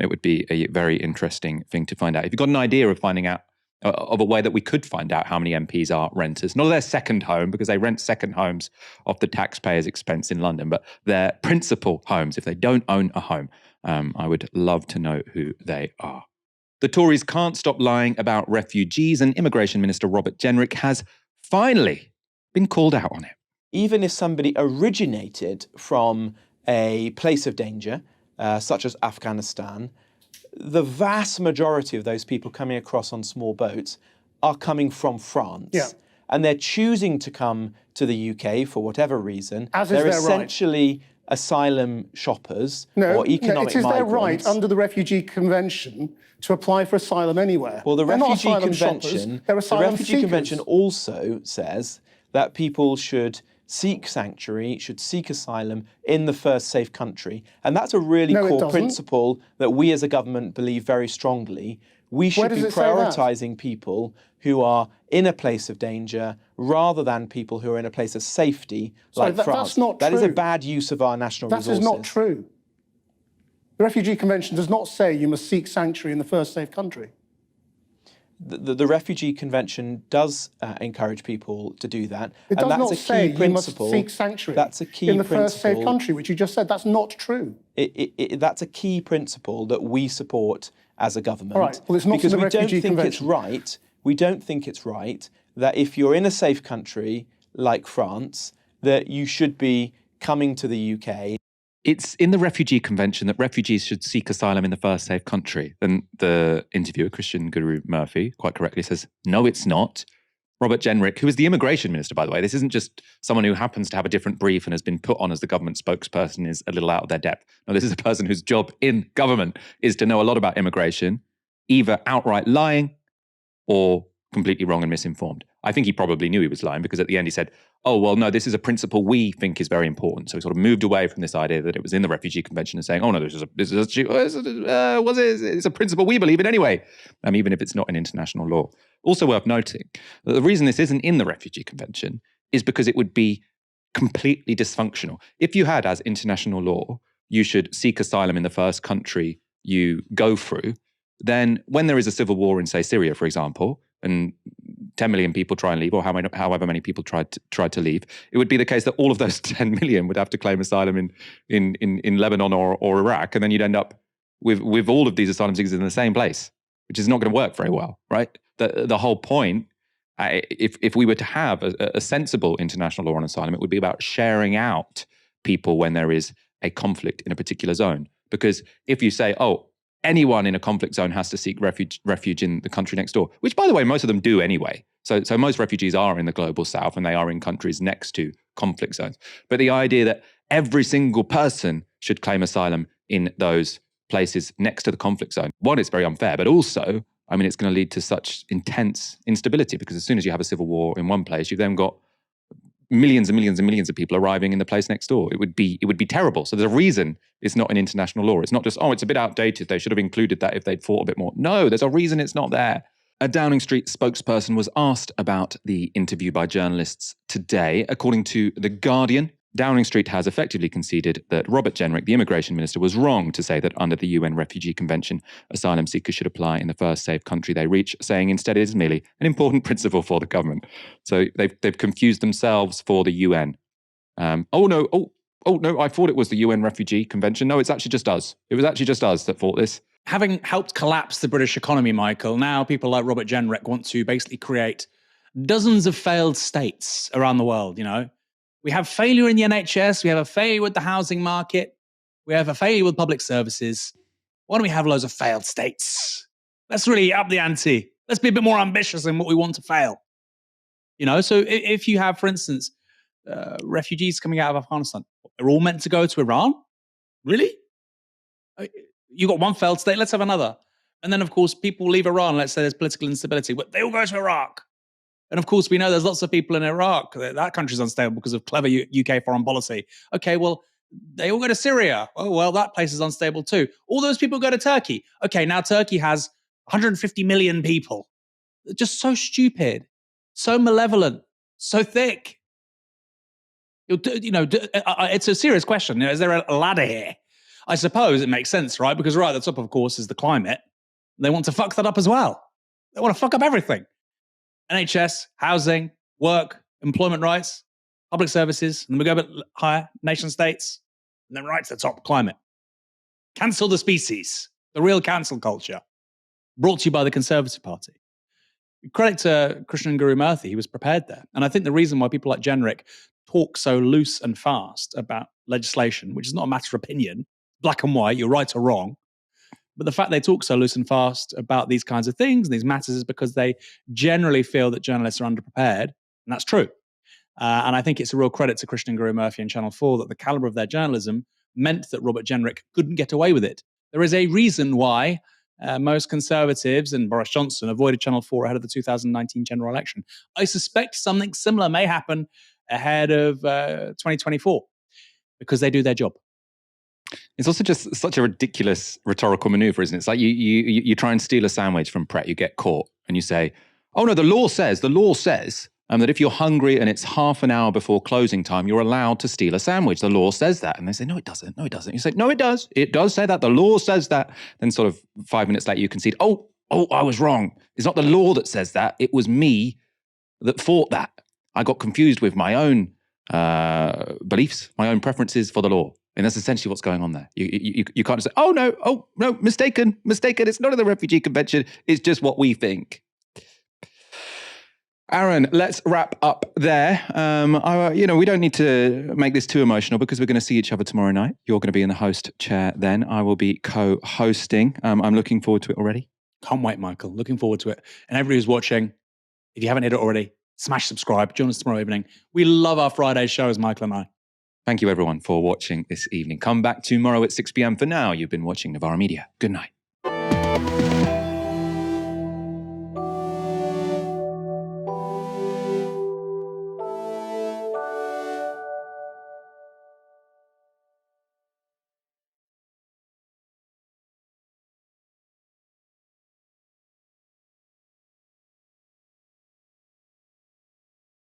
It would be a very interesting thing to find out. If you've got an idea of finding out, of a way that we could find out how many MPs are renters, not their second home, because they rent second homes off the taxpayers' expense in London, but their principal homes, if they don't own a home, I would love to know who they are. The Tories can't stop lying about refugees, and Immigration Minister Robert Jenrick has finally been called out on it. Even if somebody originated from a place of danger, such as Afghanistan, the vast majority of those people coming across on small boats are coming from France. Yeah. And they're choosing to come to the UK for whatever reason. As is they're their right. essentially asylum shoppers No, or economic it is their migrants. right under the Refugee Convention to apply for asylum anywhere. Well, the They're not Refugee asylum Convention, shoppers, they're asylum seekers. Convention also says that people should seek sanctuary, should seek asylum in the first safe country. And that's a really core principle that we as a government believe very strongly. We should be prioritising people who are in a place of danger rather than people who are in a place of safety like France. That's not true. That is a bad use of our national resources. That is not true. The Refugee Convention does not say you must seek sanctuary in the first safe country. The Refugee Convention does encourage people to do that. It does not say you must principle. seek sanctuary That's a key in the principle. first safe country, which you just said. That's not true. That's a key principle that we support as a government. All right. Well, it's not because in the we don't Refugee think Convention. it's right. We don't think it's right that if you're in a safe country like France, that you should be coming to the UK. It's in the Refugee Convention that refugees should seek asylum in the first safe country. Then the interviewer, Christian Guru Murphy, quite correctly says, no, it's not. Robert Jenrick, who is the immigration minister, by the way, this isn't just someone who happens to have a different brief and has been put on as the government spokesperson is a little out of their depth. No, this is a person whose job in government is to know a lot about immigration, either outright lying or completely wrong and misinformed. I think he probably knew he was lying because at the end he said, oh, well, no, this is a principle we think is very important. So he sort of moved away from this idea that it was in the Refugee Convention and saying, oh, no, it's a principle we believe in anyway, even if it's not in international law. Also worth noting that the reason this isn't in the Refugee Convention is because it would be completely dysfunctional. If you had, as international law, you should seek asylum in the first country you go through, then when there is a civil war in, say, Syria, for example, and 10 million people try and leave, or however many people tried to leave, it would be the case that all of those 10 million would have to claim asylum in Lebanon or Iraq, and then you'd end up with all of these asylum seekers in the same place, which is not going to work very well, right? The whole point, if we were to have a sensible international law on asylum, it would be about sharing out people when there is a conflict in a particular zone. Because if you say, oh, anyone in a conflict zone has to seek refuge in the country next door, which, by the way, most of them do anyway. So most refugees are in the global south and they are in countries next to conflict zones. But the idea that every single person should claim asylum in those places next to the conflict zone, one, it's very unfair, but also, it's going to lead to such intense instability because as soon as you have a civil war in one place, you've then got millions and millions and millions of people arriving in the place next door. It would be terrible. So there's a reason it's not in international law. It's not just, oh, it's a bit outdated. They should have included that if they'd thought a bit more. No, there's a reason it's not there. A Downing Street spokesperson was asked about the interview by journalists today. According to The Guardian, Downing Street has effectively conceded that Robert Jenrick, the immigration minister, was wrong to say that under the UN Refugee Convention, asylum seekers should apply in the first safe country they reach, saying instead it is merely an important principle for the government. So they've confused themselves for the UN. Oh no, I thought it was the UN Refugee Convention. No, it's actually just us. It was actually just us that thought this. Having helped collapse the British economy, Michael, now people like Robert Jenrick want to basically create dozens of failed states around the world, We have failure in the NHS. We have a failure with the housing market. We have a failure with public services. Why don't we have loads of failed states? Let's really up the ante. Let's be a bit more ambitious in what we want to fail. So if you have, for instance, refugees coming out of Afghanistan, they're all meant to go to Iran? Really? You got one failed state, let's have another. And then, of course, people leave Iran. Let's say there's political instability, but they all go to Iraq. And of course, we know there's lots of people in Iraq. That country's unstable because of clever UK foreign policy. Okay, well, They all go to Syria. Oh, well, that place is unstable too. All those people go to Turkey. Okay, now Turkey has 150 million people. Just so stupid, so malevolent, so thick. It's a serious question. Is there a ladder here? I suppose it makes sense, right? Because right at the top, of course, is the climate. They want to fuck that up as well. They want to fuck up everything. NHS, housing, work, employment rights, public services, and then we go a bit higher, nation states, and then right to the top, climate. Cancel the species, the real cancel culture, brought to you by the Conservative Party. Credit to Krishnan Guru Murthy, he was prepared there. And I think the reason why people like Jenrick talk so loose and fast about legislation, which is not a matter of opinion, black and white, you're right or wrong, but the fact they talk so loose and fast about these kinds of things and these matters is because they generally feel that journalists are underprepared, and that's true. And I think it's a real credit to Krishnan Guru Murthy and Channel 4 that the caliber of their journalism meant that Robert Jenrick couldn't get away with it. There is a reason why most Conservatives and Boris Johnson avoided Channel 4 ahead of the 2019 general election. I suspect something similar may happen ahead of 2024 because they do their job. It's also just such a ridiculous rhetorical maneuver, isn't it? It's like you try and steal a sandwich from Pret, you get caught, and you say, oh no, the law says that if you're hungry and it's half an hour before closing time, you're allowed to steal a sandwich. The law says that. And they say, no, it doesn't. No, it doesn't. You say, no, it does. It does say that. The law says that. Then sort of 5 minutes later, you concede, oh, I was wrong. It's not the law that says that. It was me that thought that. I got confused with my own beliefs, my own preferences for the law. And that's essentially what's going on there. You can't say, oh, no, mistaken. It's not in the Refugee Convention. It's just what we think. Aaron, let's wrap up there. We don't need to make this too emotional because we're going to see each other tomorrow night. You're going to be in the host chair then. I will be co-hosting. I'm looking forward to it already. Can't wait, Michael. Looking forward to it. And everybody who's watching, if you haven't hit it already, smash subscribe. Join us tomorrow evening. We love our Friday shows, Michael and I. Thank you, everyone, for watching this evening. Come back tomorrow at 6 p.m. For now, you've been watching Novara Media. Good night.